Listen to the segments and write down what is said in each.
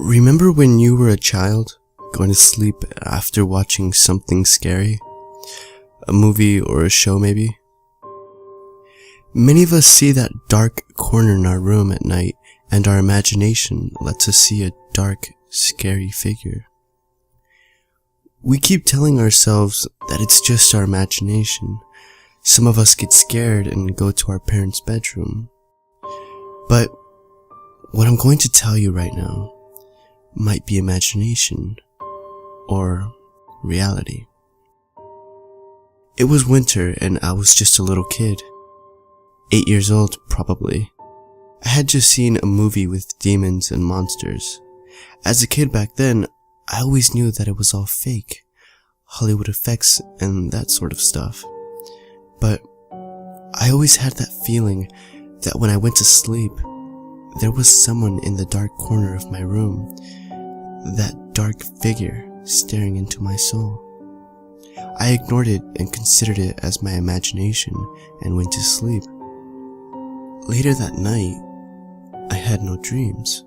Remember when you were a child, going to sleep after watching something scary? A movie or a show maybe? Many of us see that dark corner in our room at night, and our imagination lets us see a dark, scary figure. We keep telling ourselves that it's just our imagination. Some of us get scared and go to our parents' bedroom. But what I'm going to tell you right now might be imagination or reality. It was winter and I was just a little kid. 8 years old, probably. I had just seen a movie with demons and monsters. As a kid back then, I always knew that it was all fake, Hollywood effects and that sort of stuff. But I always had that feeling that when I went to sleep, there was someone in the dark corner of my room, that dark figure staring into my soul. I ignored it and considered it as my imagination and went to sleep. Later that night, I had no dreams.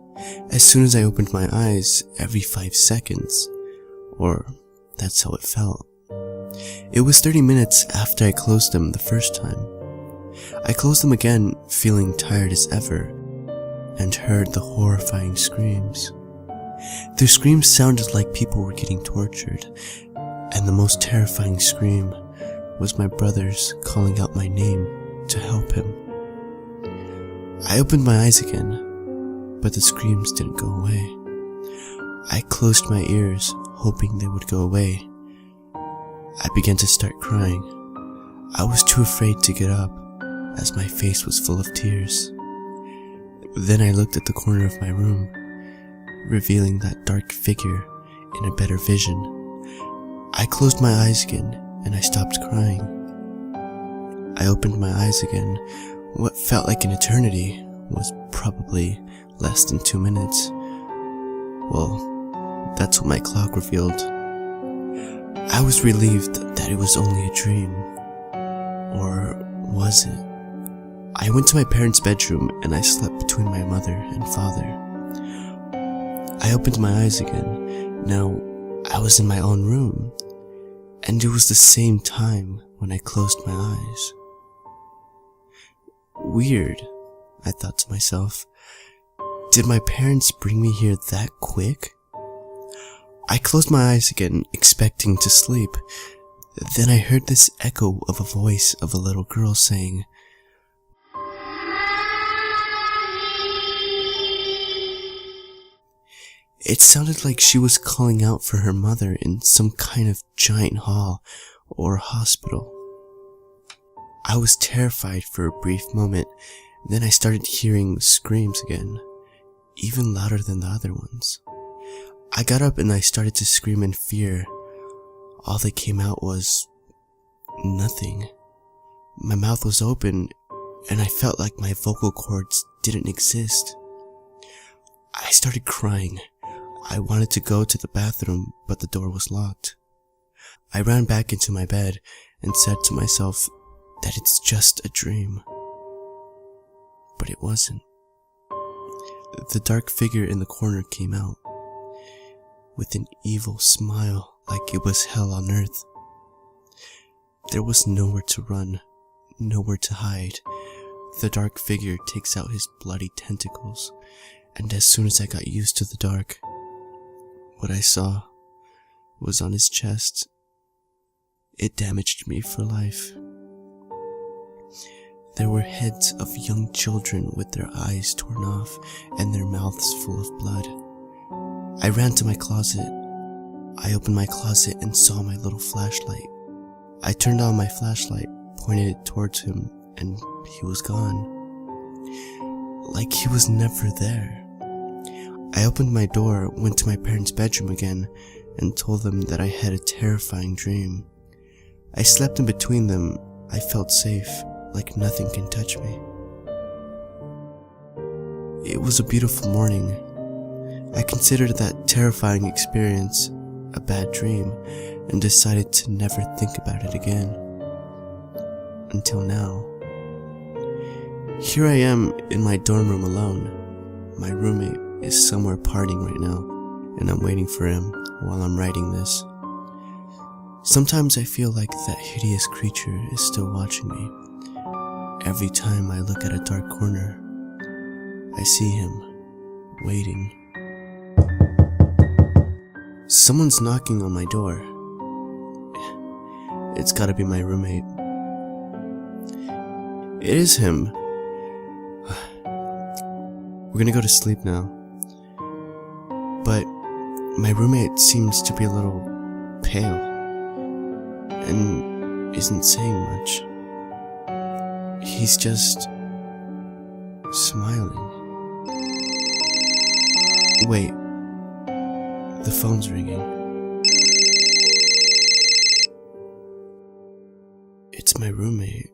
As soon as I opened my eyes, every 5 seconds, or that's how it felt. It was 30 minutes after I closed them the first time. I closed them again, feeling tired as ever, and heard the horrifying screams. The screams sounded like people were getting tortured, and the most terrifying scream was my brother's calling out my name to help him. I opened my eyes again, but the screams didn't go away. I closed my ears, hoping they would go away. I began to start crying. I was too afraid to get up, as my face was full of tears. Then I looked at the corner of my room, revealing that dark figure in a better vision. I closed my eyes again, and I stopped crying. I opened my eyes again. What felt like an eternity was probably less than 2 minutes. Well, that's what my clock revealed. I was relieved that it was only a dream. Or was it? I went to my parents' bedroom and I slept between my mother and father. I opened my eyes again. Now, I was in my own room, and it was the same time when I closed my eyes. Weird, I thought to myself. Did my parents bring me here that quick? I closed my eyes again, expecting to sleep. Then I heard this echo of a voice of a little girl saying, it sounded like she was calling out for her mother in some kind of giant hall or hospital. I was terrified for a brief moment, then I started hearing screams again, even louder than the other ones. I got up and I started to scream in fear. All that came out was nothing. My mouth was open and I felt like my vocal cords didn't exist. I started crying. I wanted to go to the bathroom, but the door was locked. I ran back into my bed and said to myself that it's just a dream. But it wasn't. The dark figure in the corner came out with an evil smile like it was hell on earth. There was nowhere to run, nowhere to hide. The dark figure takes out his bloody tentacles, and as soon as I got used to the dark, what I saw was on his chest. It damaged me for life. There were heads of young children with their eyes torn off and their mouths full of blood. I ran to my closet. I opened my closet and saw my little flashlight. I turned on my flashlight, pointed it towards him, and he was gone. Like he was never there. I opened my door, went to my parents' bedroom again, and told them that I had a terrifying dream. I slept in between them. I felt safe, like nothing can touch me. It was a beautiful morning. I considered that terrifying experience a bad dream and decided to never think about it again. Until now. Here I am in my dorm room alone. My roommate is somewhere partying right now, and I'm waiting for him while I'm writing this. Sometimes I feel like that hideous creature is still watching me. Every time I look at a dark corner, I see him, waiting. Someone's knocking on my door. It's gotta be my roommate. It is him. We're gonna go to sleep now. But my roommate seems to be a little pale and isn't saying much. He's just smiling. Wait, the phone's ringing. It's my roommate.